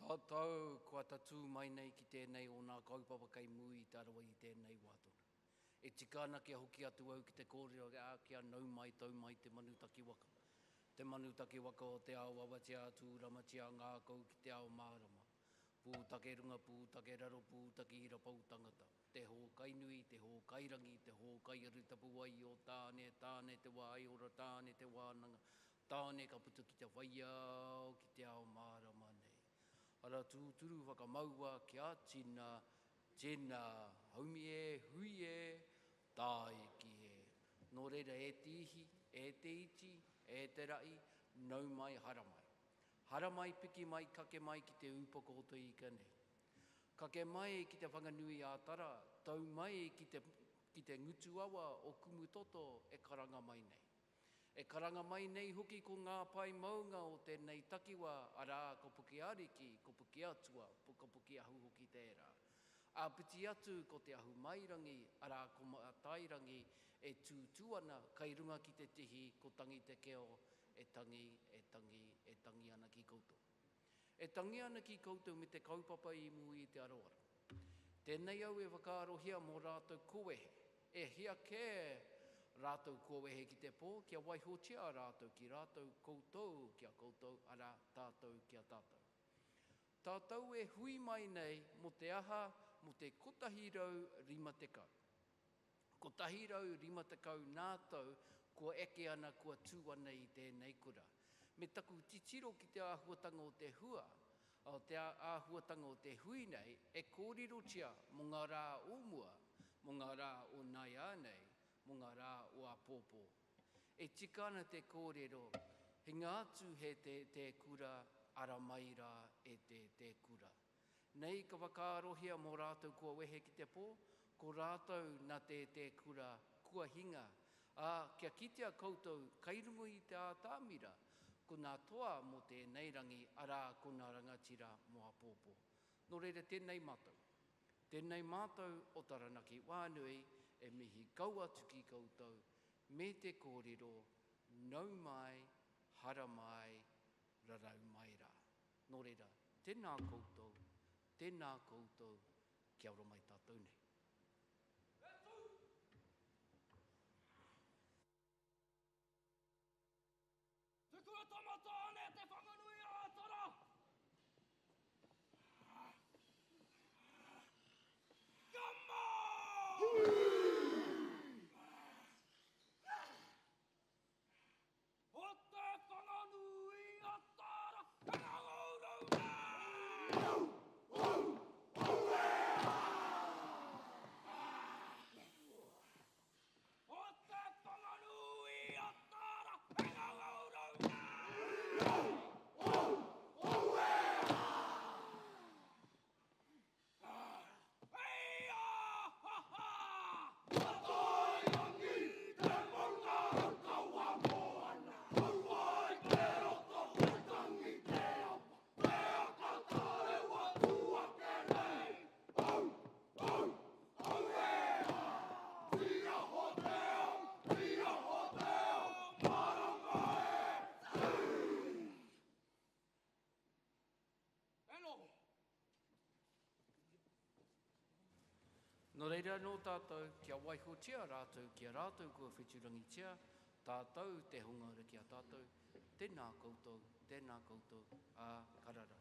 Tātou kua tatu mai nei ki tēnei o nā kaupapa kai mui tarawa i tēnei wātona. E tikana kia hoki atu au ki te kōrero kia nau mai tau mai te manutaki waka. Te manutaki waka o te ao awatia atu ramatia ngā kau ki te ao mārama. Pūtake runga, pūtake raro, pūtake ira pau tangata. Te hō kainui, te hō kairangi, te hō kairitapu wai o tāne, tāne te wai ora, tāne te wānanga, tāne ka putu ki te waiao ki te ao mārama nei. Ara tūturu whakamaua kia tina, tēnā haumi e, hui e, tāe ki e. Nō reira e tihi, e te iti, e te rai, nau mai, hara mai. Hara mai, piki mai, kake mai ki te upoko o te ika nei. Kake mai ki te whanganui a tara, tau mai ki te ngutu awa o kumu toto e karanga mai nei. E karanga mai nei hoki ko ngā pai maunga o tēnei takiwa arā ko puki ariki, ko puki atua, ko puki ahu hoki tērā. A piti atu ko te ahu mairangi, arā ko tairangi e tūtuana kai runga ki te tihi ko tangi te keo e tangi ana ki koutou. E tangi ana ki koutou me te kaupapa i mui i te aroara. Tēnei au e whakaarohia mō rātou koehe, e hia kē rātou koehe ki te pō, kia waihotia rātou ki rātou koutou, kia koutou, ara tātou kia tātou. Tātou e hui mai nei mo te aha, mo te kotahirau rima tekau. Kotahirau rima tekau nātou, kua eke ana, kua tū ana i tēnei kura. Me taku titiro ki te āhuatanga o te hua, o te āhuatanga o te hui nei, e kōrero tia mo ngā rā o mua, mo ngā rā o nai ānei, mo ngā rā o a pōpō. E tikana te kōrero, he ngā atu he te kura, ara mai rā e te kura. Nei ka whakaarohia mō rātou kua wehe ki te pō, ko rātou nā te kura kua hinga. Kia kitea koutou kairungu i te ātāmira, ko nā toa mo tēnei rangi, arā ko nā rangatira mō a pōpō. Nō reira tēnei mātou. Tēnei mātou o Taranaki Wānui, e mihi kau atu ki koutou, me te kōrero, nau mai, hara mai, rarau mai rā. Nō reira, tēnā koutou, kia ora mai tātou nei. Te kua tamatāne te whanganui a tara! Kama! O te whanganui a tara, whangaurau O te whanganui a tara, whangaurau Nō reira nō tātou, kia waihotia rātou, kia rātou kua whiturangitia, tātou te hungara kia tātou, tēnā koutou, karara.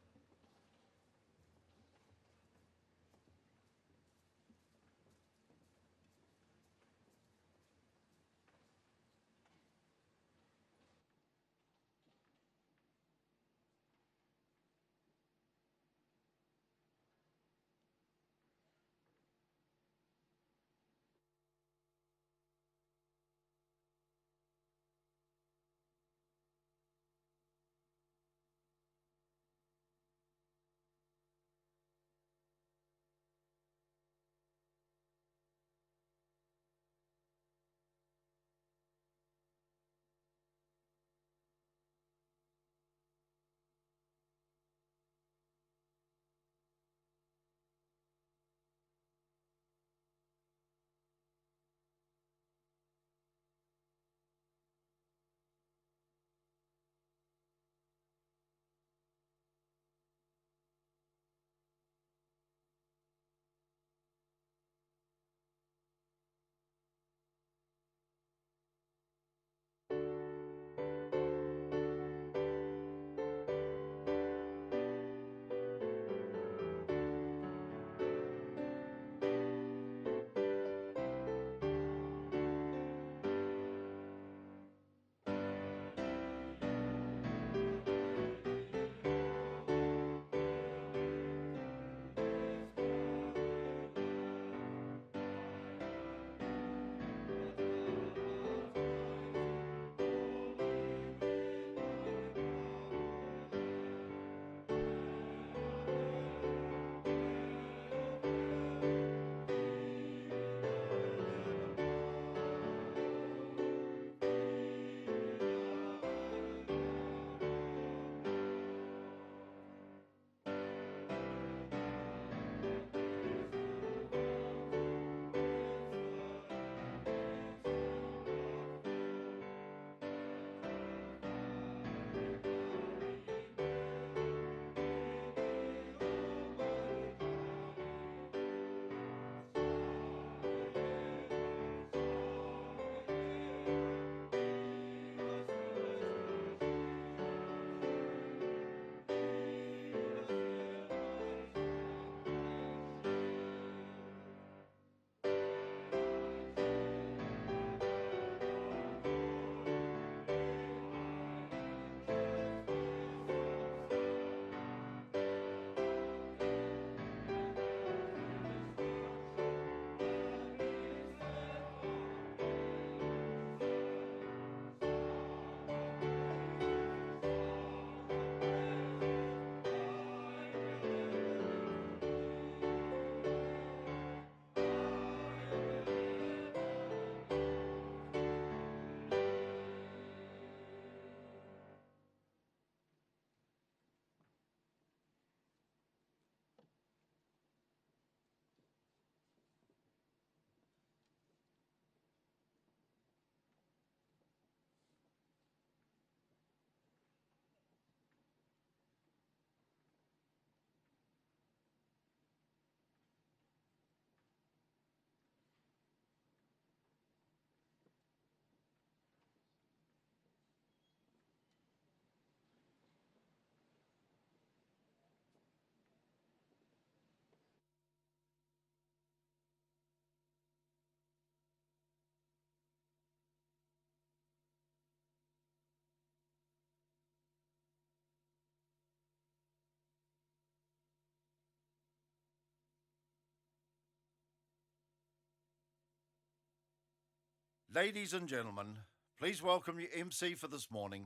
Ladies and gentlemen, please welcome your MC for this morning,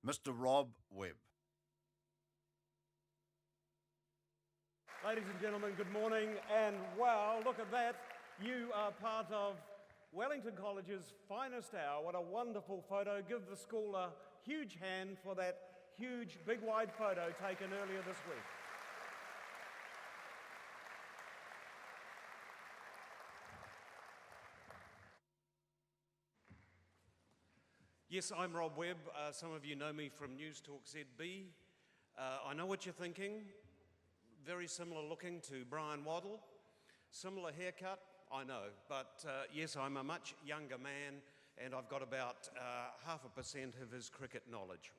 Mr. Rob Webb. Ladies and gentlemen, good morning, and wow, look at that. You are part of Wellington College's finest hour. What a wonderful photo. Give the school a huge hand for that huge, big, wide photo taken earlier this week. Yes, I'm Rob Webb. Some of you know me from News Talk ZB. I know what you're thinking. Very similar looking to Brian Waddle. Similar haircut, I know. But yes, I'm a much younger man, and I've got about 0.5% of his cricket knowledge.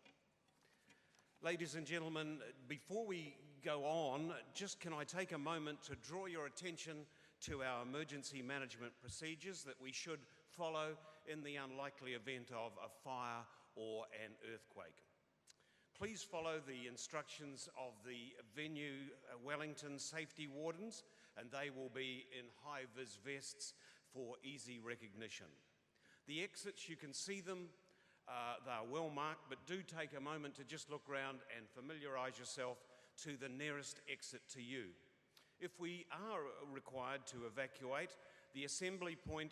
Ladies and gentlemen, before we go on, just can I take a moment to draw your attention to our emergency management procedures that we should follow in the unlikely event of a fire or an earthquake. Please follow the instructions of the venue Wellington safety wardens, and they will be in high-vis vests for easy recognition. The exits, you can see them, they are well marked, but do take a moment to just look around and familiarise yourself to the nearest exit to you. If we are required to evacuate, the assembly point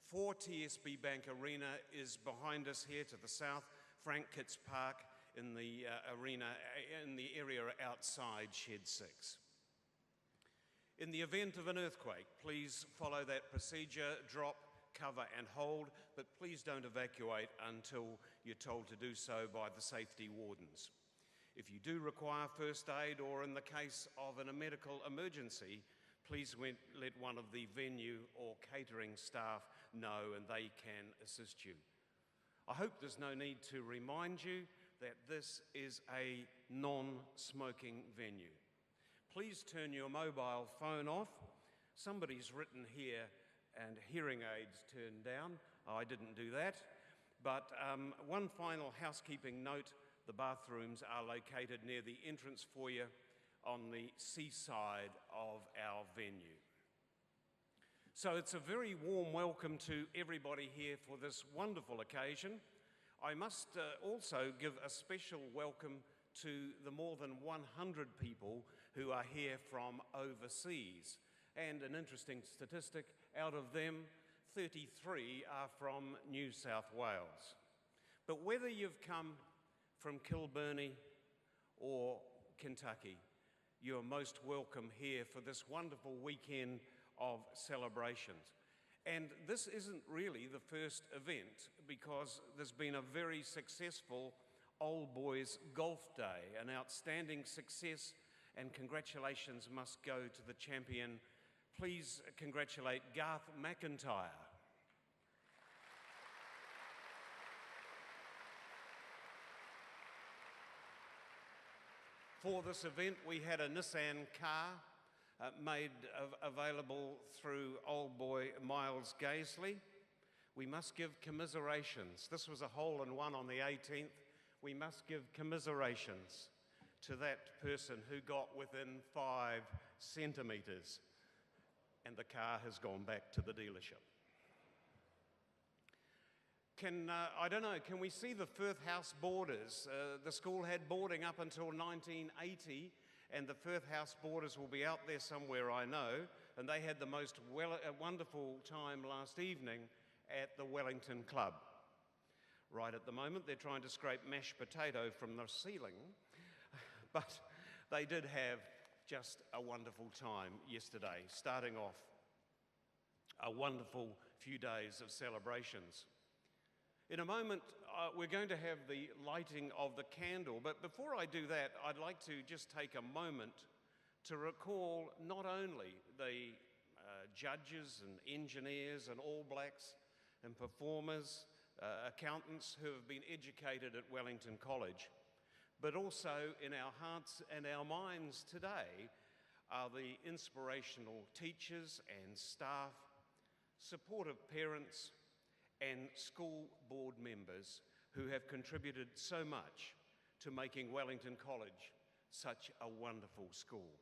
for TSB Arena is behind us here to the south, Frank Kitts Park in the arena, in the area outside Shed 6. In the event of an earthquake, please follow that procedure, drop, cover and hold, but please don't evacuate until you're told to do so by the safety wardens. If you do require first aid, or in the case of a medical emergency, please let one of the venue or catering staff know and they can assist you. I hope there's no need to remind you that this is a non-smoking venue. Please turn your mobile phone off. Somebody's written here, and hearing aids turned down. I didn't do that. But one final housekeeping note, the bathrooms are located near the entrance foyer on the seaside of our venue. So it's a very warm welcome to everybody here for this wonderful occasion. I must also give a special welcome to the more than 100 people who are here from overseas. And an interesting statistic, out of them, 33 are from New South Wales. But whether you've come from Kilburnie or Kentucky, you're most welcome here for this wonderful weekend of celebrations. And this isn't really the first event, because there's been a very successful Old Boys Golf Day, an outstanding success, and congratulations must go to the champion. Please congratulate Garth McIntyre. For this event, we had a Nissan car made available through Old Boy Miles Gaisley. We must give commiserations. This was a hole-in-one on the 18th. We must give commiserations to that person who got within 5 centimetres, and the car has gone back to the dealership. I don't know, can we see the Firth House borders? The school had boarding up until 1980, and the Firth House borders will be out there somewhere, I know, and they had the most wonderful time last evening at the Wellington Club. Right at the moment, they're trying to scrape mashed potato from the ceiling, but they did have just a wonderful time yesterday, starting off a wonderful few days of celebrations. In a moment, we're going to have the lighting of the candle, but before I do that, I'd like to just take a moment to recall not only the judges and engineers and All Blacks and performers, accountants who have been educated at Wellington College, but also in our hearts and our minds today are the inspirational teachers and staff, supportive parents, and school board members who have contributed so much to making Wellington College such a wonderful school.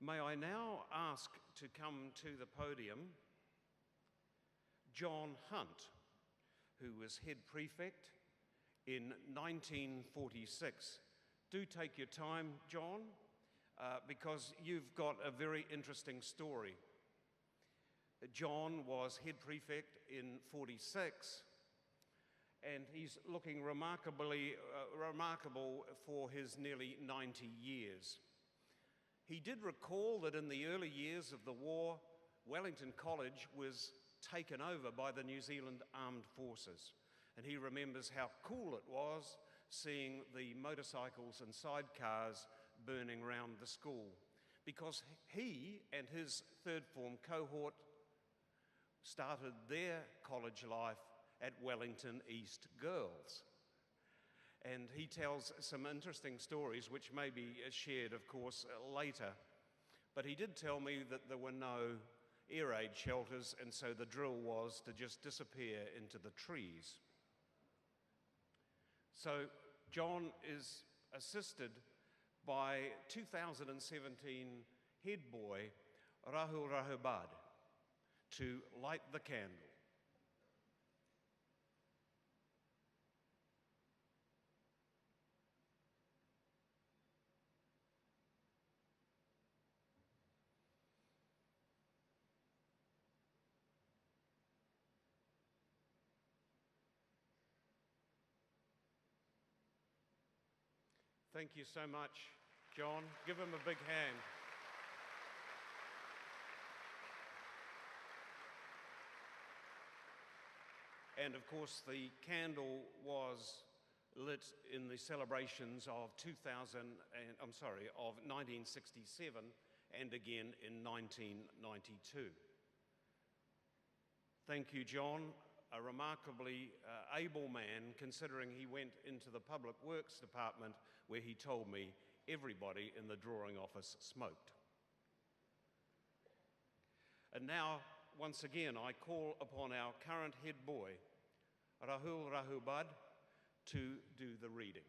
May I now ask to come to the podium John Hunt, who was head prefect in 1946. Do take your time, John, because you've got a very interesting story. John was head prefect in 46, and he's looking remarkable for his nearly 90 years. He did recall that in the early years of the war, Wellington College was taken over by the New Zealand Armed Forces. And he remembers how cool it was seeing the motorcycles and sidecars burning around the school, because he and his third form cohort started their college life at Wellington East Girls. And he tells some interesting stories which may be shared, of course, later. But he did tell me that there were no air raid shelters, and so the drill was to just disappear into the trees. So John is assisted by 2017 head boy Rahul Rahubad to light the candle. Thank you so much, John. Give him a big hand. And of course, the candle was lit in the celebrations of 1967 and again in 1992. Thank you, John. A remarkably able man, considering he went into the Public Works Department where he told me everybody in the drawing office smoked. And now, once again, I call upon our current head boy, Rahul Rahubad, to do the reading.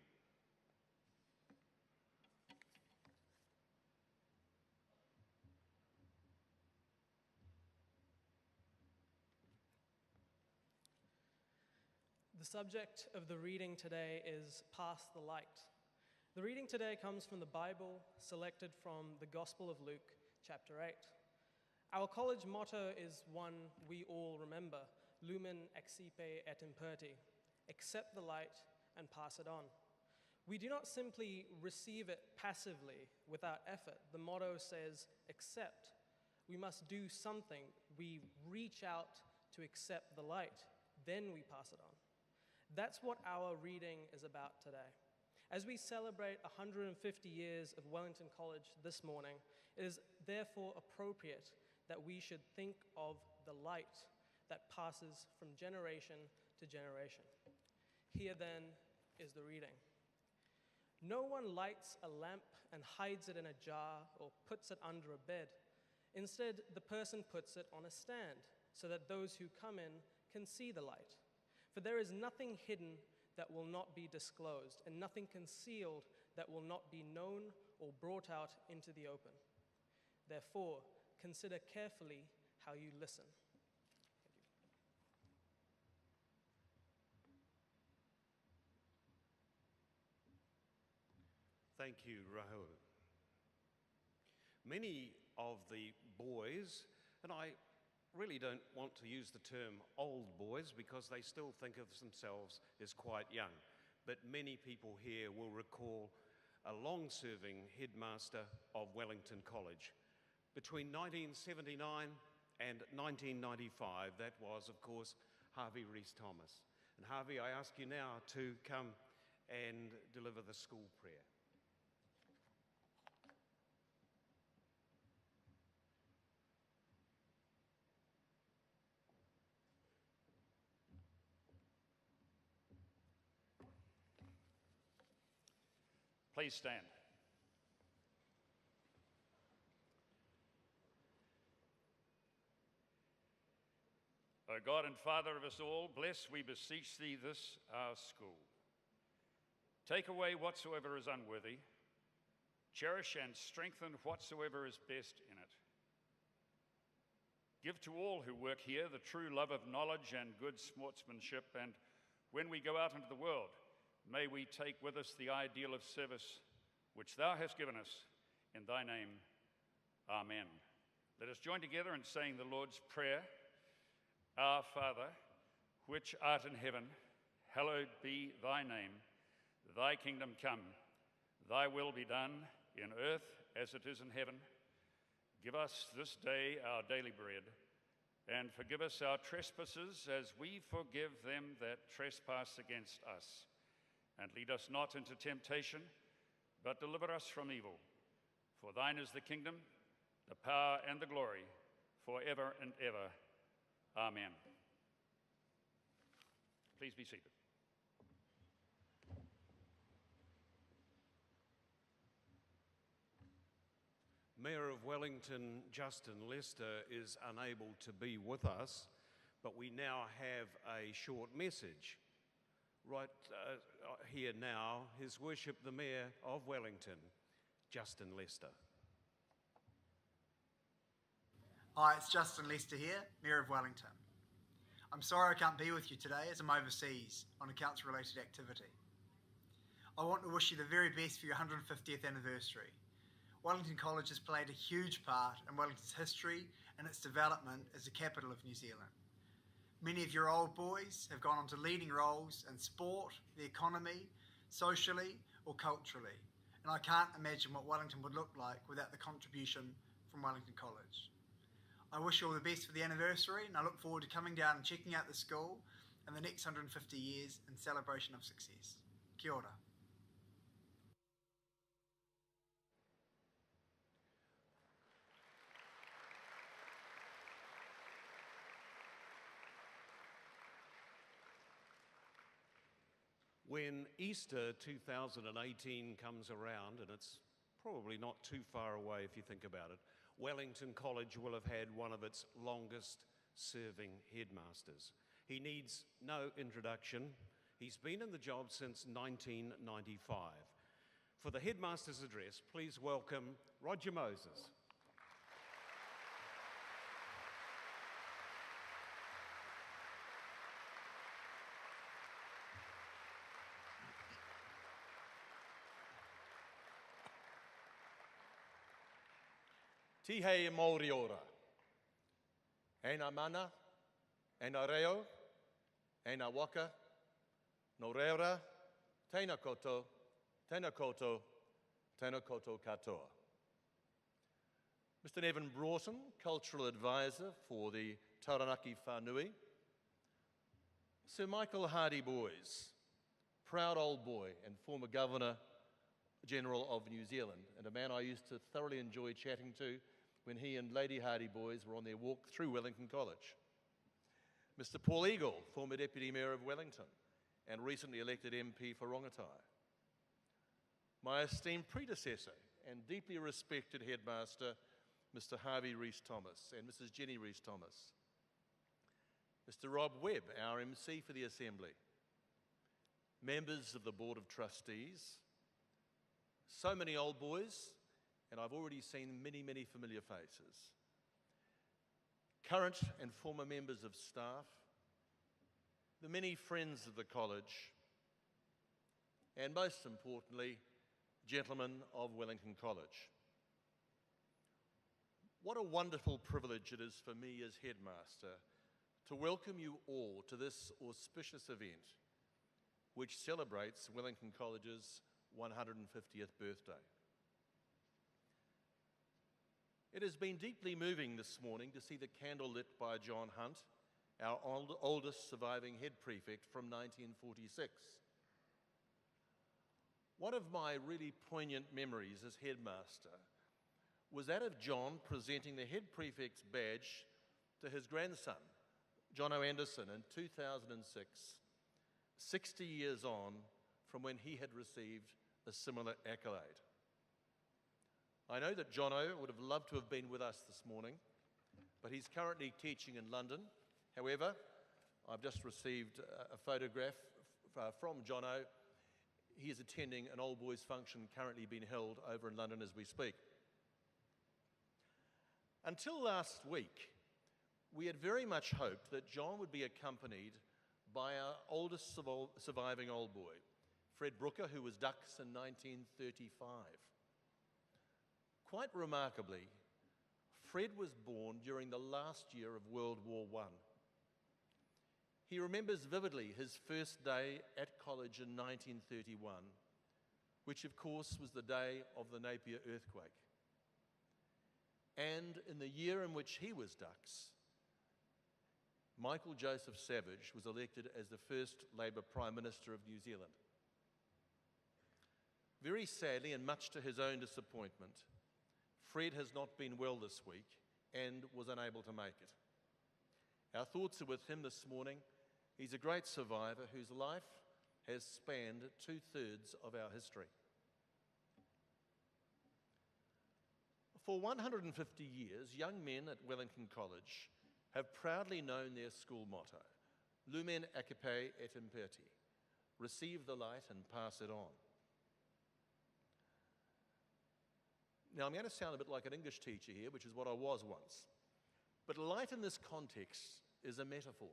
The subject of the reading today is Pass the Light. The reading today comes from the Bible, selected from the Gospel of Luke, chapter 8. Our college motto is one we all remember, Lumen Excipe et Imperti, accept the light and pass it on. We do not simply receive it passively, without effort. The motto says, accept. We must do something. We reach out to accept the light, then we pass it on. That's what our reading is about today. As we celebrate 150 years of Wellington College this morning, it is therefore appropriate that we should think of the light that passes from generation to generation. Here then is the reading. No one lights a lamp and hides it in a jar or puts it under a bed. Instead, the person puts it on a stand so that those who come in can see the light. For there is nothing hidden that will not be disclosed, and nothing concealed that will not be known or brought out into the open. Therefore, consider carefully how you listen. Thank you, Rahul. Many of the boys, and I really don't want to use the term old boys because they still think of themselves as quite young, but many people here will recall a long-serving headmaster of Wellington College. Between 1979 and 1995, that was, of course, Harvey Rees-Thomas. And Harvey, I ask you now to come and deliver the school prayer. Please stand. O God and Father of us all, bless, we beseech thee, this our school. Take away whatsoever is unworthy, Cherish and strengthen whatsoever is best in it. Give to all who work here the true love of knowledge and good sportsmanship, and when we go out into the world, may we take with us the ideal of service which thou hast given us. In thy name, amen. Let us join together in saying the Lord's Prayer. Our Father, which art in heaven, hallowed be thy name. Thy kingdom come, thy will be done in earth as it is in heaven. Give us this day our daily bread, and forgive us our trespasses as we forgive them that trespass against us. And lead us not into temptation, but deliver us from evil. For thine is the kingdom, the power, and the glory, forever and ever. Amen. Please be seated. Mayor of Wellington, Justin Lester, is unable to be with us, but we now have a short message. Right here now, His Worship the Mayor of Wellington, Justin Lester. Hi, it's Justin Lester here, Mayor of Wellington. I'm sorry I can't be with you today as I'm overseas on a council-related activity. I want to wish you the very best for your 150th anniversary. Wellington College has played a huge part in Wellington's history and its development as the capital of New Zealand. Many of your old boys have gone on to leading roles in sport, the economy, socially or culturally, and I can't imagine what Wellington would look like without the contribution from Wellington College. I wish you all the best for the anniversary, and I look forward to coming down and checking out the school in the next 150 years in celebration of success. Kia ora. When Easter 2018 comes around, and it's probably not too far away if you think about it, Wellington College will have had one of its longest serving headmasters. He needs no introduction. He's been in the job since 1995. For the headmaster's address, please welcome Roger Moses. Tihei Māori ora. Eina mana, eina reo, eina waka, no reira, tēnā koutou, tēnā koutou, tēnā koutou katoa. Mr. Nevin Broughton, Cultural Advisor for the Taranaki Whanui. Sir Michael Hardy Boys, proud old boy and former Governor General of New Zealand, and a man I used to thoroughly enjoy chatting to when he and Lady Hardy Boys were on their walk through Wellington College. Mr. Paul Eagle, former Deputy Mayor of Wellington and recently elected MP for Rongotai. My esteemed predecessor and deeply respected headmaster, Mr. Harvey Rees-Thomas and Mrs. Jenny Rees-Thomas. Mr. Rob Webb, our MC for the Assembly. Members of the Board of Trustees. So many old boys, and I've already seen many, many familiar faces. Current and former members of staff, the many friends of the college, and most importantly, gentlemen of Wellington College. What a wonderful privilege it is for me as headmaster to welcome you all to this auspicious event, which celebrates Wellington College's 150th birthday. It has been deeply moving this morning to see the candle lit by John Hunt, our oldest surviving head prefect from 1946. One of my really poignant memories as headmaster was that of John presenting the head prefect's badge to his grandson, Jono Anderson, in 2006, 60 years on from when he had received a similar accolade. I know that Jono would have loved to have been with us this morning, but he's currently teaching in London. However, I've just received a photograph from Jono. he is attending an Old Boys function currently being held over in London as we speak. Until last week, we had very much hoped that John would be accompanied by our oldest surviving old boy, Fred Brooker, who was Dux in 1935. Quite remarkably, Fred was born during the last year of World War I. He remembers vividly his first day at college in 1931, which of course was the day of the Napier earthquake. And in the year in which he was Dux, Michael Joseph Savage was elected as the first Labour Prime Minister of New Zealand. Very sadly, and much to his own disappointment, Fred has not been well this week and was unable to make it. Our thoughts are with him this morning. He's a great survivor whose life has spanned 2/3 of our history. For 150 years, young men at Wellington College have proudly known their school motto, Lumen Accipe et Imperti, receive the light and pass it on. Now, I'm going to sound a bit like an English teacher here, which is what I was once. But light in this context is a metaphor,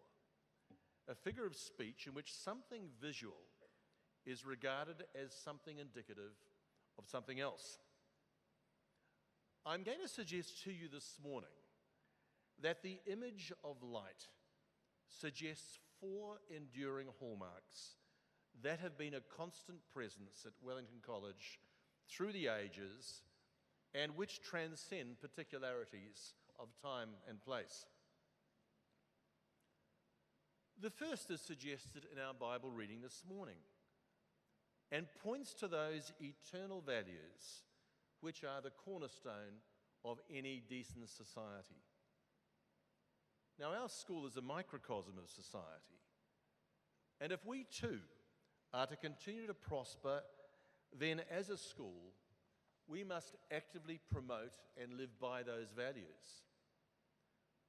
a figure of speech in which something visual is regarded as something indicative of something else. I'm going to suggest to you this morning that the image of light suggests 4 enduring hallmarks that have been a constant presence at Wellington College through the ages and which transcend particularities of time and place. The first is suggested in our Bible reading this morning and points to those eternal values which are the cornerstone of any decent society. Now, our school is a microcosm of society, and if we too are to continue to prosper, then as a school, we must actively promote and live by those values.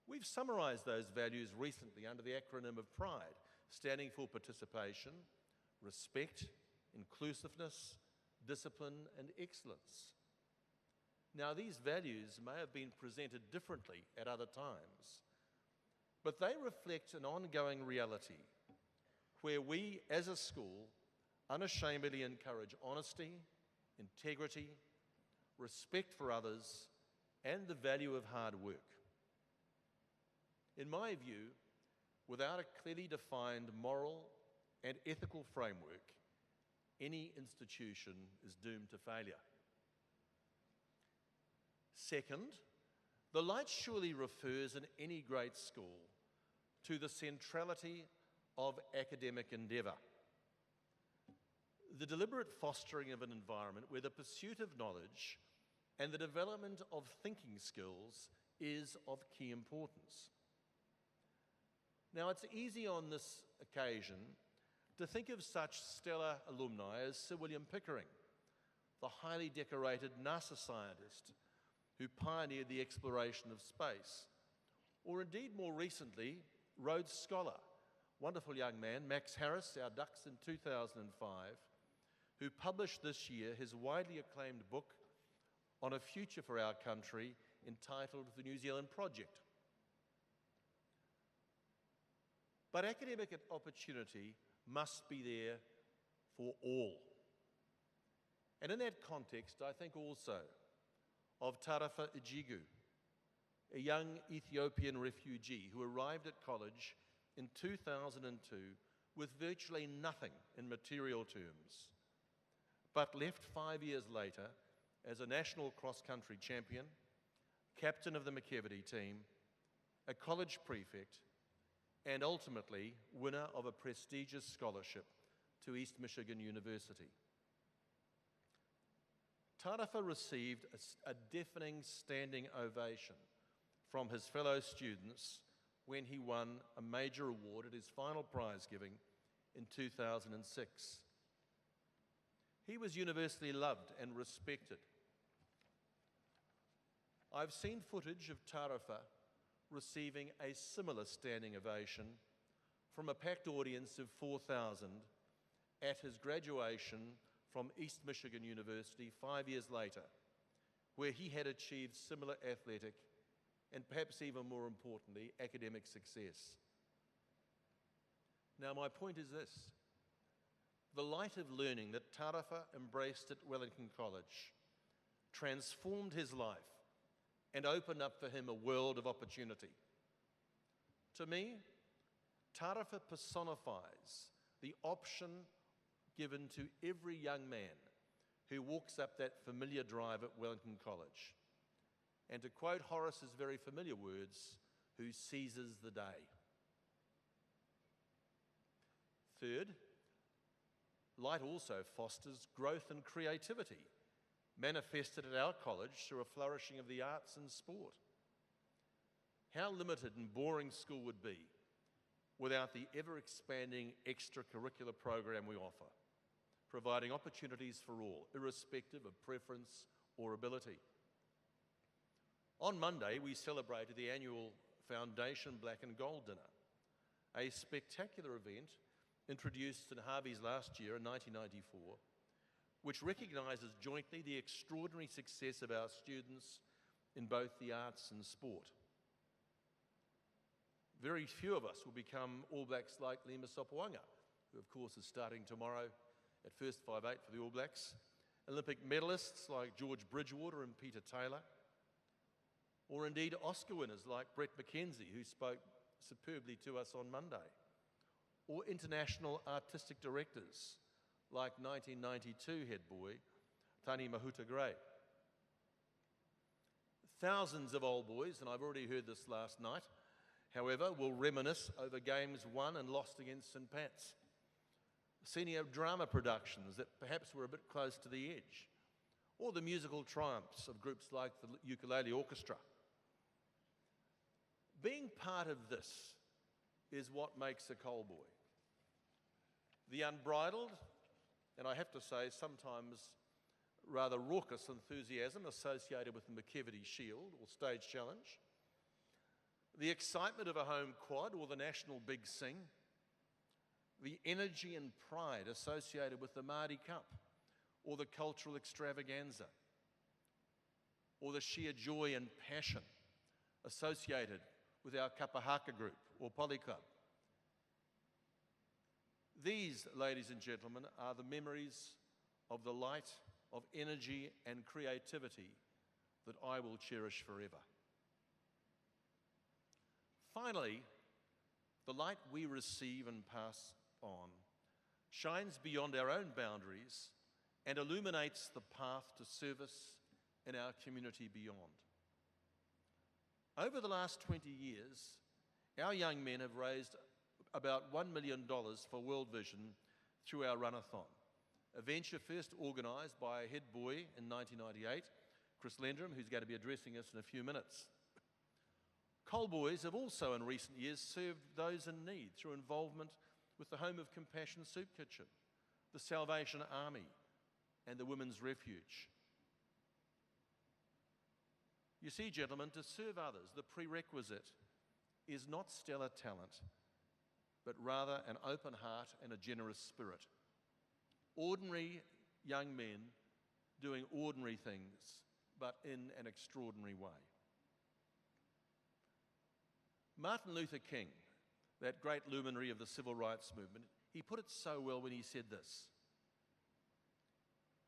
We've summarised those values recently under the acronym of PRIDE, standing for participation, respect, inclusiveness, discipline, and excellence. Now, these values may have been presented differently at other times, but they reflect an ongoing reality where we, as a school, unashamedly encourage honesty, integrity, respect for others, and the value of hard work. In my view, without a clearly defined moral and ethical framework, any institution is doomed to failure. Second, the light surely refers in any great school to the centrality of academic endeavour. The deliberate fostering of an environment where the pursuit of knowledge and the development of thinking skills is of key importance. Now, it's easy on this occasion to think of such stellar alumni as Sir William Pickering, the highly decorated NASA scientist who pioneered the exploration of space, or indeed more recently, Rhodes Scholar, wonderful young man, Max Harris, our Dux in 2005, who published this year his widely acclaimed book on a future for our country entitled The New Zealand Project. But academic opportunity must be there for all. And in that context, I think also of Tarafa Ijigu, a young Ethiopian refugee who arrived at college in 2002 with virtually nothing in material terms, but left 5 years later as a national cross-country champion, captain of the McKevity team, a college prefect, and ultimately winner of a prestigious scholarship to East Michigan University. Tarafa received a deafening standing ovation from his fellow students when he won a major award at his final prize giving in 2006. He was universally loved and respected. I've seen footage of Tarafa receiving a similar standing ovation from a packed audience of 4,000 at his graduation from East Michigan University 5 years later, where he had achieved similar athletic and perhaps even more importantly, academic success. Now, my point is this. The light of learning that Tarafa embraced at Wellington College transformed his life and opened up for him a world of opportunity. To me, Tarafa personifies the option given to every young man who walks up that familiar drive at Wellington College. And to quote Horace's very familiar words, who seizes the day. Third, light also fosters growth and creativity, manifested at our college through a flourishing of the arts and sport. How limited and boring school would be without the ever-expanding extracurricular program we offer, providing opportunities for all, irrespective of preference or ability. On Monday, we celebrated the annual Foundation Black and Gold Dinner, a spectacular event introduced in Harvey's last year in 1994, which recognises jointly the extraordinary success of our students in both the arts and sport. Very few of us will become All Blacks like Lima Sopoaga, who of course is starting tomorrow at first 5'8" for the All Blacks, Olympic medalists like George Bridgewater and Peter Taylor, or indeed Oscar winners like Brett McKenzie, who spoke superbly to us on Monday, or international artistic directors like 1992 head boy Tani Mahuta Gray. Thousands of old boys, and I've already heard this last night, however, will reminisce over games won and lost against St. Pat's, senior drama productions that perhaps were a bit close to the edge, or the musical triumphs of groups like the Ukulele Orchestra. Being part of this is what makes a Coal Boy. The unbridled, and I have to say sometimes rather raucous enthusiasm associated with the McKevity Shield or Stage Challenge, the excitement of a home quad or the National Big Sing, the energy and pride associated with the Māori Cup or the cultural extravaganza, or the sheer joy and passion associated with our Kapahaka group or Poly Club. These, ladies and gentlemen, are the memories of the light of energy and creativity that I will cherish forever. Finally, the light we receive and pass on shines beyond our own boundaries and illuminates the path to service in our community beyond. Over the last 20 years, our young men have raised about $1 million for World Vision through our run-a-thon, a venture first organised by a head boy in 1998, Chris Lendrum, who's going to be addressing us in a few minutes. Coal Boys have also in recent years served those in need through involvement with the Home of Compassion Soup Kitchen, the Salvation Army, and the Women's Refuge. You see, gentlemen, to serve others, the prerequisite is not stellar talent, but rather an open heart and a generous spirit. Ordinary young men doing ordinary things, but in an extraordinary way. Martin Luther King, that great luminary of the civil rights movement, he put it so well when he said this: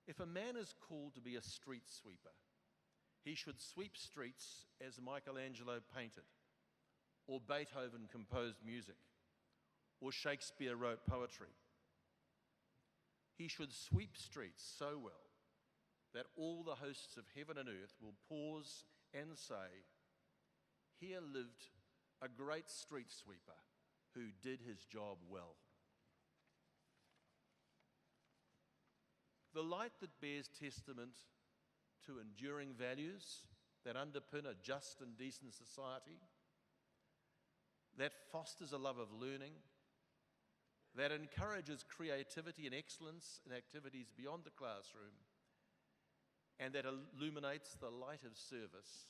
if a man is called to be a street sweeper, he should sweep streets as Michelangelo painted, or Beethoven composed music, or Shakespeare wrote poetry. He should sweep streets so well that all the hosts of heaven and earth will pause and say, "Here lived a great street sweeper who did his job well." The light that bears testament to enduring values that underpin a just and decent society, that fosters a love of learning, that encourages creativity and excellence in activities beyond the classroom, and that illuminates the light of service.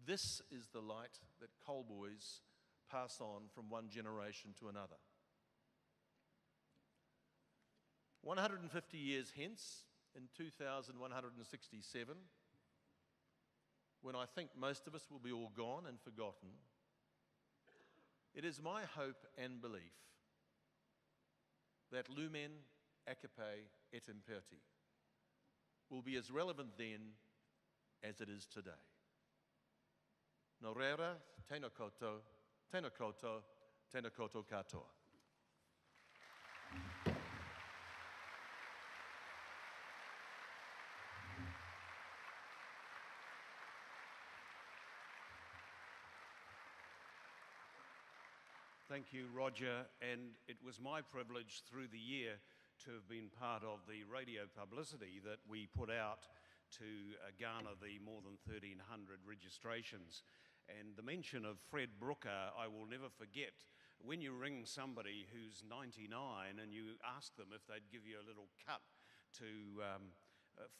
This is the light that Coal Boys pass on from one generation to another. 150 years hence, in 2167, when I think most of us will be all gone and forgotten, it is my hope and belief that Lumen Accipe et Imperti will be as relevant then as it is today. Nō reira, tēnā koutou, tēnā koutou, tēnā koutou katoa. Thank you, Roger, and it was my privilege through the year to have been part of the radio publicity that we put out to garner the more than 1,300 registrations. And the mention of Fred Brooker, I will never forget. When you ring somebody who's 99 and you ask them if they'd give you a little cut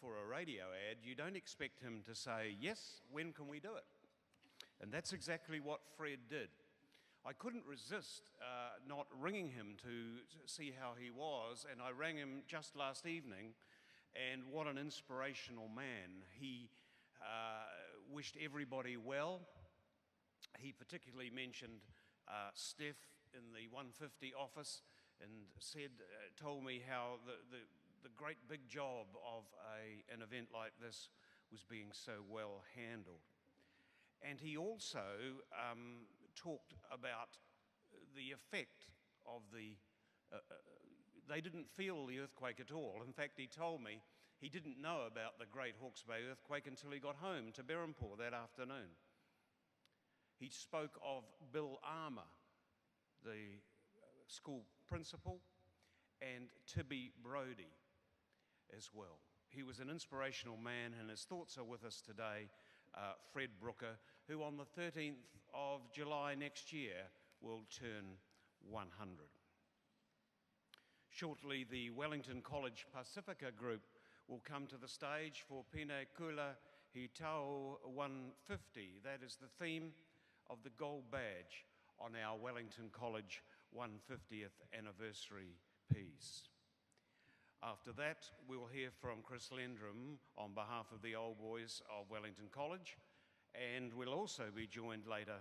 for a radio ad, you don't expect him to say, yes, when can we do it? And that's exactly what Fred did. I couldn't resist not ringing him to see how he was, and I rang him just last evening, and what an inspirational man. He wished everybody well. He particularly mentioned Steph in the 150 office and told me how the great big job of an event like this was being so well handled. And he also talked about the effect of they didn't feel the earthquake at all. In fact, he told me he didn't know about the Great Hawke's Bay earthquake until he got home to Berhampore that afternoon. He spoke of Bill Armour, the school principal, and Tibby Brodie as well. He was an inspirational man, and his thoughts are with us today. Fred Brooker, who on the 13th of July next year will turn 100. Shortly, the Wellington College Pacifica group will come to the stage for Pine Kula Hi Tau 150. That is the theme of the gold badge on our Wellington College 150th anniversary piece. After that, we'll hear from Chris Lendrum on behalf of the old boys of Wellington College, and we'll also be joined later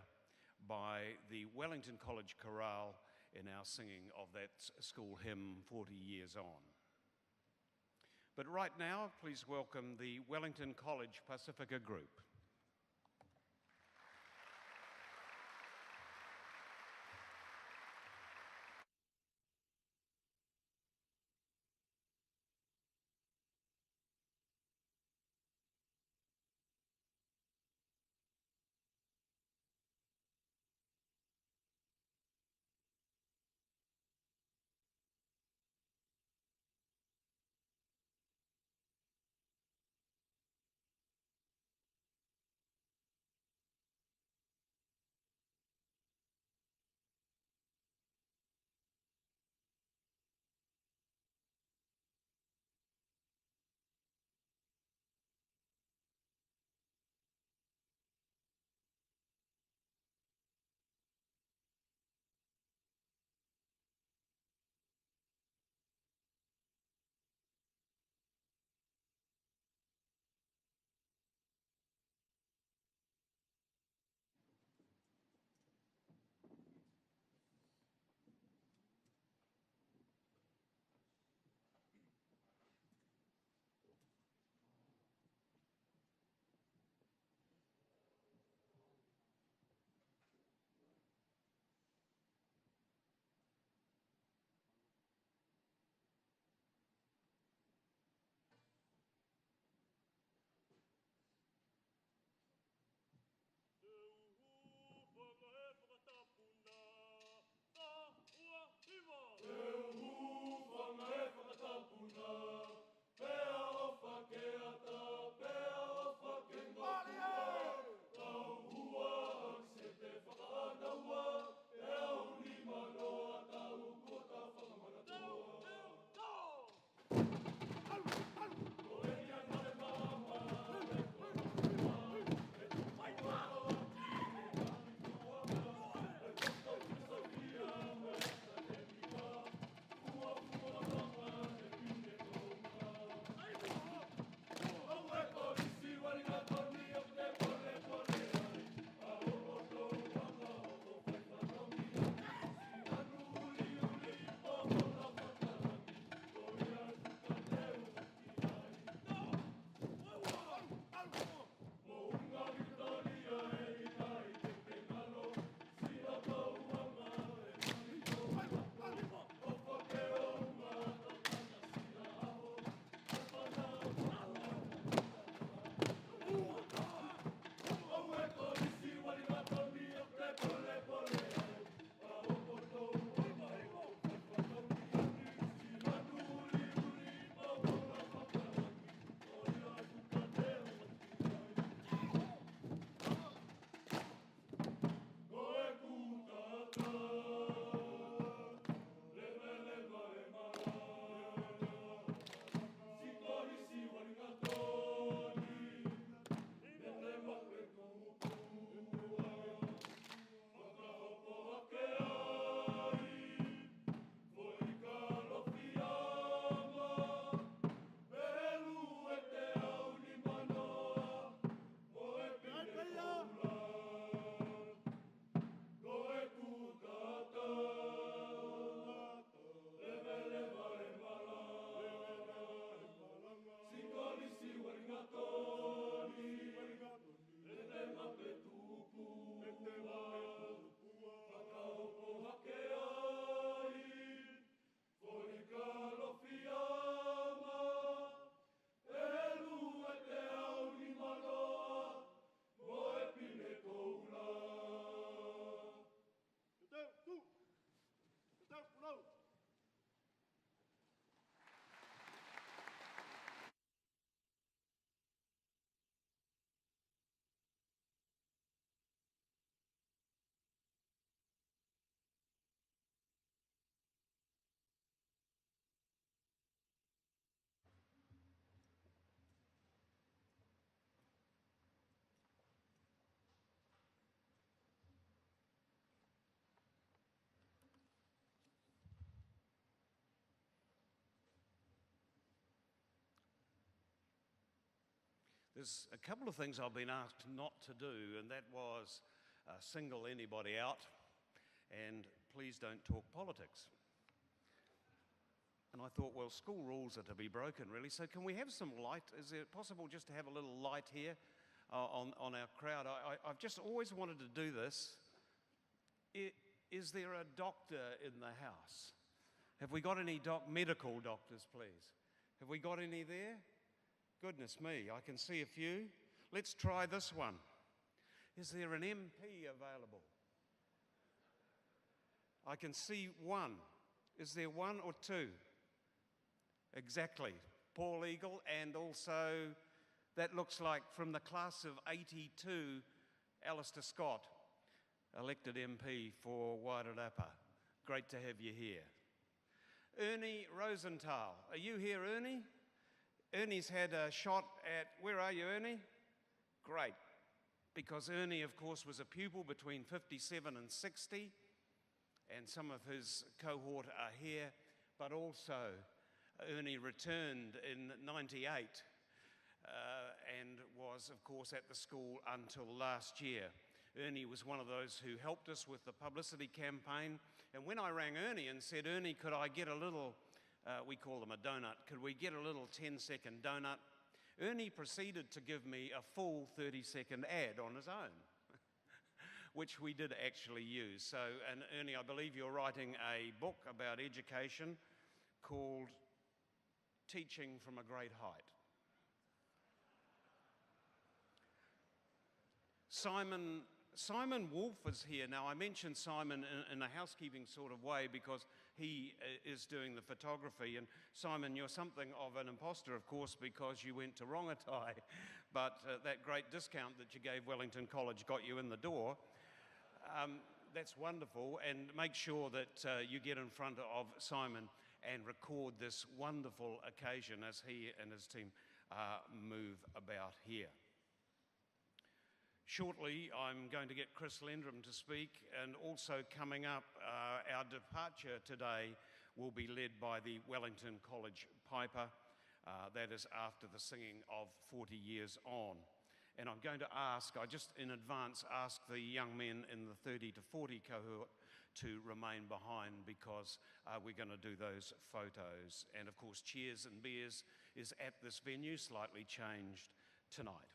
by the Wellington College Chorale in our singing of that school hymn, 40 Years On. But right now, please welcome the Wellington College Pacifica group. There's a couple of things I've been asked not to do, and that was single anybody out and please don't talk politics. And I thought, well, school rules are to be broken, really, so can we have some light? Is it possible just to have a little light here on our crowd? I've just always wanted to do this. Is there a doctor in the house? Have we got any medical doctors, please? Have we got any there? Goodness me, I can see a few. Let's try this one. Is there an MP available? I can see one. Is there one or two? Exactly. Paul Eagle, and also that looks like from the class of 82, Alistair Scott, elected MP for Wairarapa. Great to have you here. Ernie Rosenthal. Are you here, Ernie? Ernie's had a shot at, where are you, Ernie? Great. Because Ernie, of course, was a pupil between 57 and 60, and some of his cohort are here, but also Ernie returned in 98 and was, of course, at the school until last year. Ernie was one of those who helped us with the publicity campaign, and when I rang Ernie and said, Ernie, could I get a little, we call them a donut, could we get a little 10-second donut? Ernie proceeded to give me a full 30-second ad on his own, which we did actually use. So, and Ernie, I believe you're writing a book about education called Teaching from a Great Height. Simon Wolf is here. Now, I mentioned Simon in a housekeeping sort of way because he is doing the photography. And Simon, you're something of an imposter, of course, because you went to Rongotai, but that great discount that you gave Wellington College got you in the door. That's wonderful, and make sure that you get in front of Simon and record this wonderful occasion as he and his team move about here. Shortly, I'm going to get Chris Lendrum to speak, and also coming up, our departure today will be led by the Wellington College Piper. That is after the singing of 40 Years On. And I'm going to ask, I just in advance ask the young men in the 30 to 40 cohort to remain behind because we're going to do those photos. And of course, Cheers and Beers is at this venue, slightly changed tonight.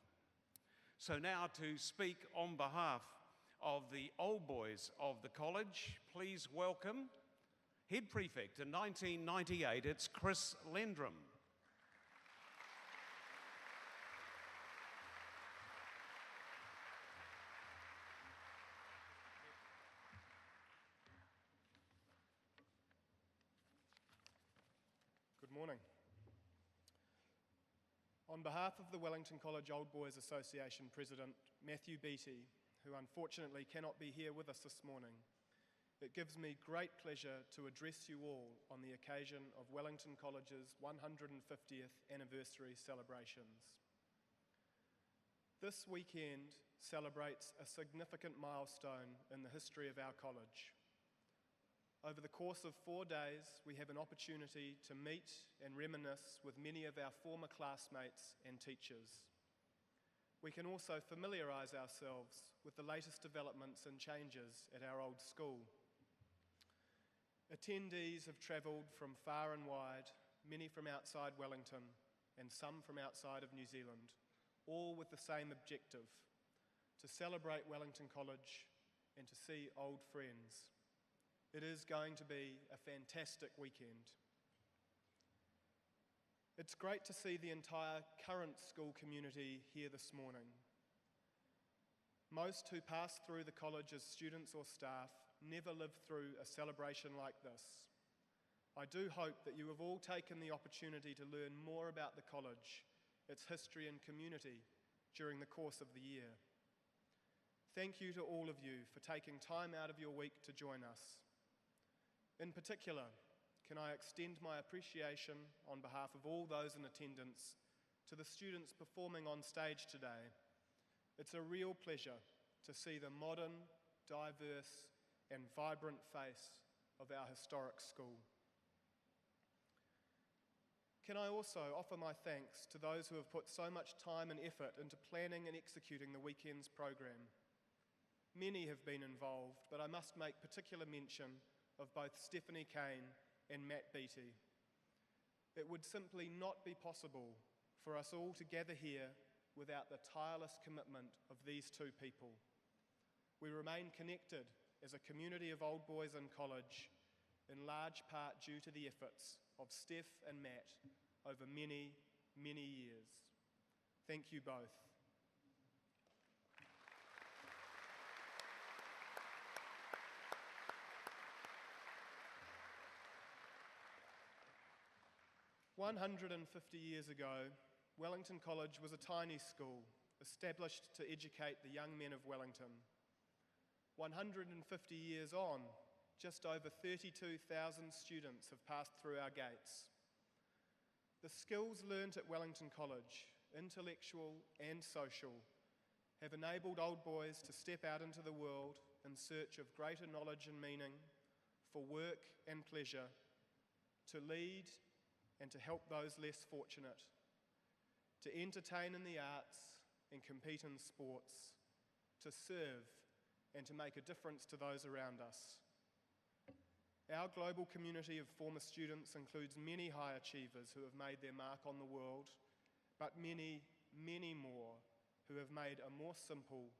So now to speak on behalf of the old boys of the college, please welcome Head Prefect in 1998, it's Chris Lendrum. Good morning. On behalf of the Wellington College Old Boys Association President, Matthew Beattie, who unfortunately cannot be here with us this morning, it gives me great pleasure to address you all on the occasion of Wellington College's 150th anniversary celebrations. This weekend celebrates a significant milestone in the history of our college. Over the course of 4 days, we have an opportunity to meet and reminisce with many of our former classmates and teachers. We can also familiarise ourselves with the latest developments and changes at our old school. Attendees have travelled from far and wide, many from outside Wellington and some from outside of New Zealand, all with the same objective: to celebrate Wellington College and to see old friends. It is going to be a fantastic weekend. It's great to see the entire current school community here this morning. Most who pass through the college as students or staff never lived through a celebration like this. I do hope that you have all taken the opportunity to learn more about the college, its history and community during the course of the year. Thank you to all of you for taking time out of your week to join us. In particular, can I extend my appreciation on behalf of all those in attendance to the students performing on stage today. It's a real pleasure to see the modern, diverse, and vibrant face of our historic school. Can I also offer my thanks to those who have put so much time and effort into planning and executing the weekend's program. Many have been involved, but I must make particular mention of both Stephanie Kane and Matt Beattie. It would simply not be possible for us all to gather here without the tireless commitment of these two people. We remain connected as a community of old boys in college, in large part due to the efforts of Steph and Matt over many, many years. Thank you both. "150 years ago, Wellington College was a tiny school established to educate the young men of Wellington. 150 years on, just over 32,000 students have passed through our gates. The skills learnt at Wellington College, intellectual and social, have enabled old boys to step out into the world in search of greater knowledge and meaning, for work and pleasure, to lead and to help those less fortunate, to entertain in the arts and compete in sports, to serve and to make a difference to those around us. Our global community of former students includes many high achievers who have made their mark on the world, but many, many more who have made a more simple,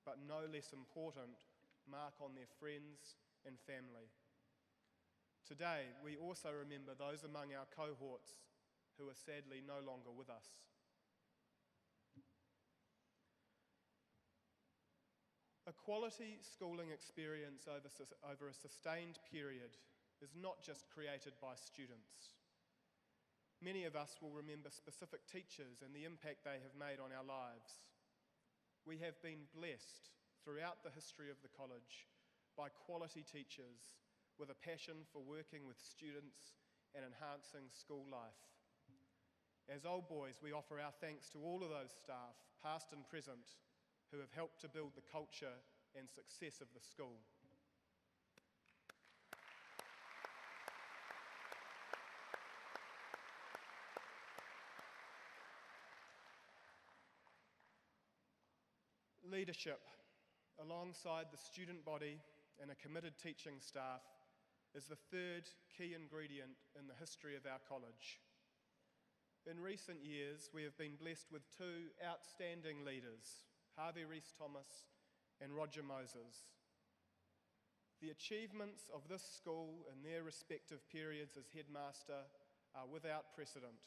but no less important, mark on their friends and family. Today, we also remember those among our cohorts who are sadly no longer with us. A quality schooling experience over a sustained period is not just created by students. Many of us will remember specific teachers and the impact they have made on our lives. We have been blessed throughout the history of the college by quality teachers with a passion for working with students and enhancing school life. As old boys, we offer our thanks to all of those staff, past and present, who have helped to build the culture and success of the school. Leadership, alongside the student body and a committed teaching staff, is the third key ingredient in the history of our college. In recent years, we have been blessed with two outstanding leaders, Harvey Rees-Thomas and Roger Moses. The achievements of this school in their respective periods as headmaster are without precedent.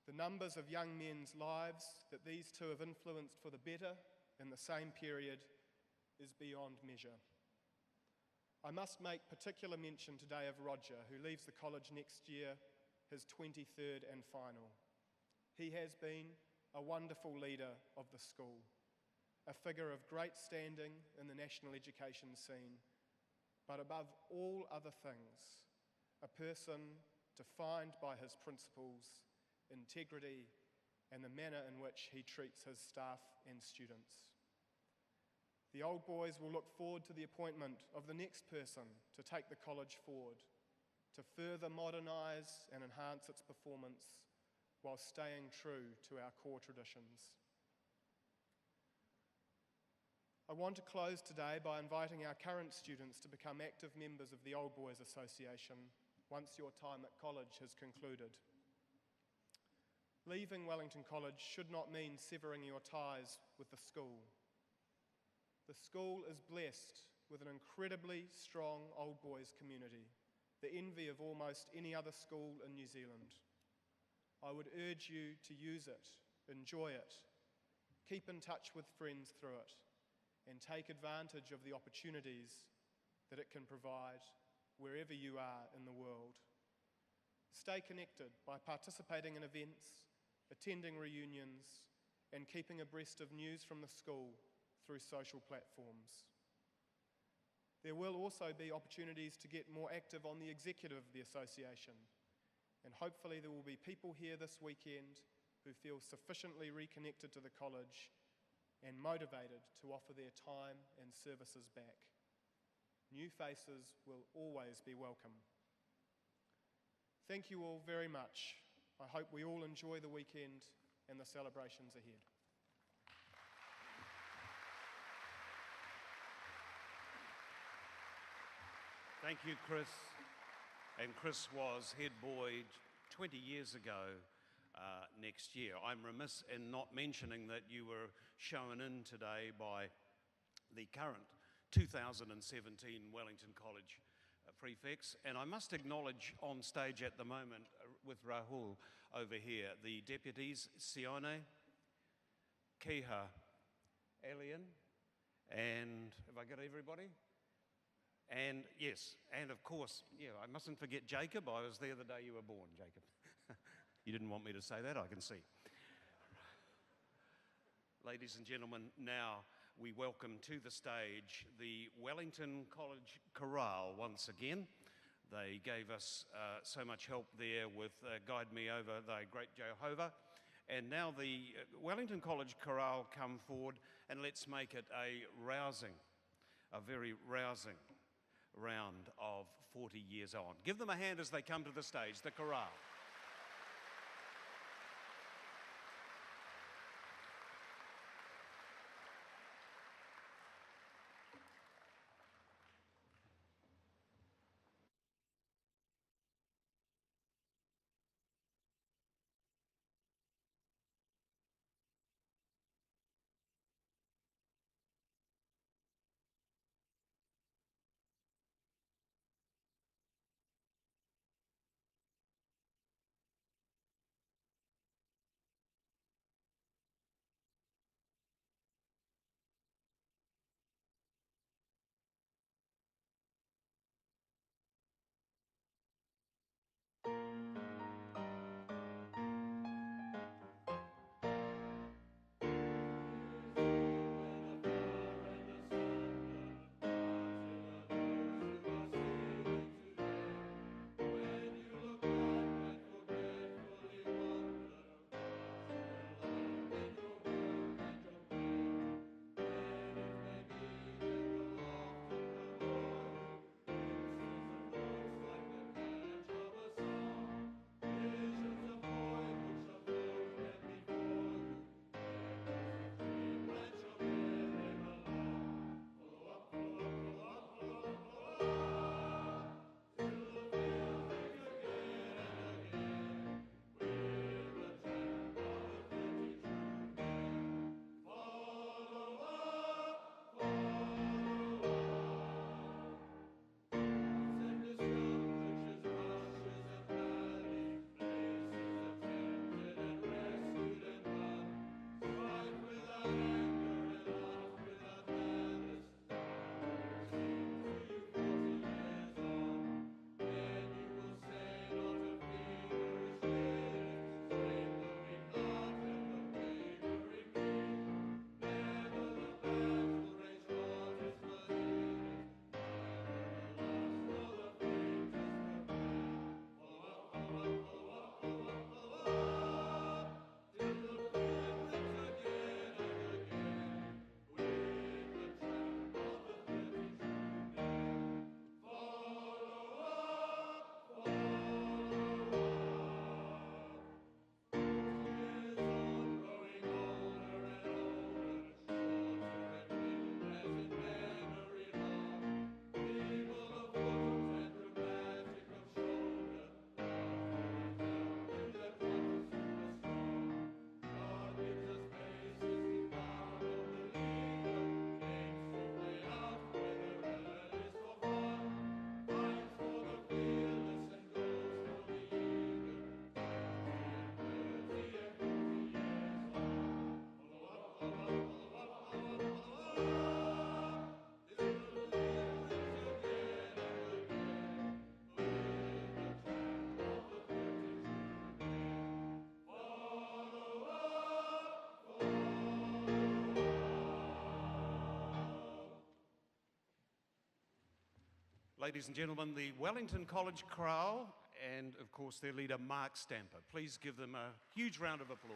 The numbers of young men's lives that these two have influenced for the better in the same period is beyond measure. I must make particular mention today of Roger, who leaves the college next year, his 23rd and final. He has been a wonderful leader of the school, a figure of great standing in the national education scene, but above all other things, a person defined by his principles, integrity, and the manner in which he treats his staff and students. The old boys will look forward to the appointment of the next person to take the college forward, to further modernise and enhance its performance while staying true to our core traditions. I want to close today by inviting our current students to become active members of the Old Boys Association once your time at college has concluded. Leaving Wellington College should not mean severing your ties with the school. The school is blessed with an incredibly strong old boys community, the envy of almost any other school in New Zealand. I would urge you to use it, enjoy it, keep in touch with friends through it, and take advantage of the opportunities that it can provide wherever you are in the world. Stay connected by participating in events, attending reunions, and keeping abreast of news from the school through social platforms. There will also be opportunities to get more active on the executive of the association, and hopefully there will be people here this weekend who feel sufficiently reconnected to the college and motivated to offer their time and services back. New faces will always be welcome. Thank you all very much. I hope we all enjoy the weekend and the celebrations ahead. Thank you, Chris. And Chris was head boy 20 years ago next year. I'm remiss in not mentioning that you were shown in today by the current 2017 Wellington College prefects. And I must acknowledge on stage at the moment with Rahul over here, the deputies, Sione, Kiha, Elian, and have I got everybody? And yes, and of course, yeah, I mustn't forget Jacob. I was there the day you were born, Jacob. You didn't want me to say that, I can see. Ladies and gentlemen, now we welcome to the stage the Wellington College Chorale once again. They gave us so much help there with Guide Me Over Thy Great Jehovah. And now the Wellington College Chorale come forward, and let's make it a very rousing round of 40 years on. Give them a hand as they come to the stage, the chorale. Ladies and gentlemen, the Wellington College Chorale and, of course, their leader, Mark Stamper. Please give them a huge round of applause.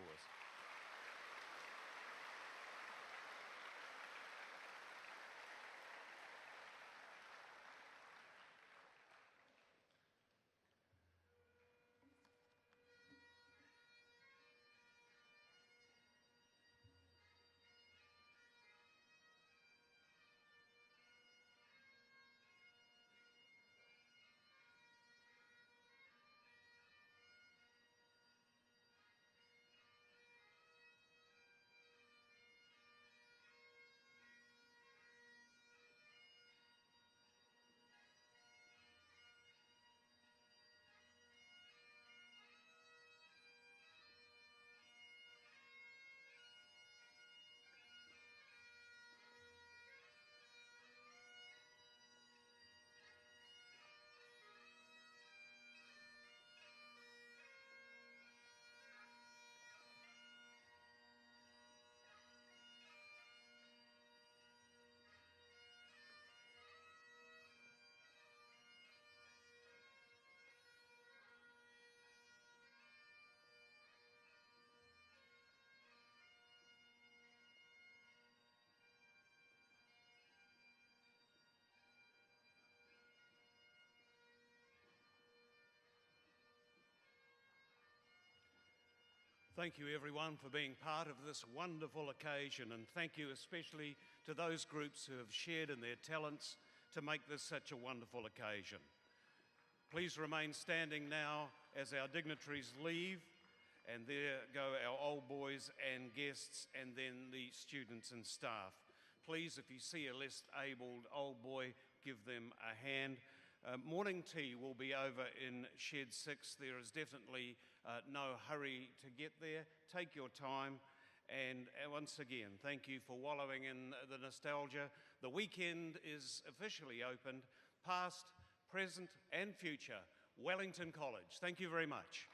Thank you everyone for being part of this wonderful occasion, and thank you especially to those groups who have shared in their talents to make this such a wonderful occasion. Please remain standing now as our dignitaries leave, and there go our old boys and guests, and then the students and staff. Please, if you see a less abled old boy, give them a hand. Morning tea will be over in Shed 6. There is definitely no hurry to get there. Take your time. And once again, thank you for wallowing in the nostalgia. The weekend is officially opened, past, present and future. Wellington College. Thank you very much.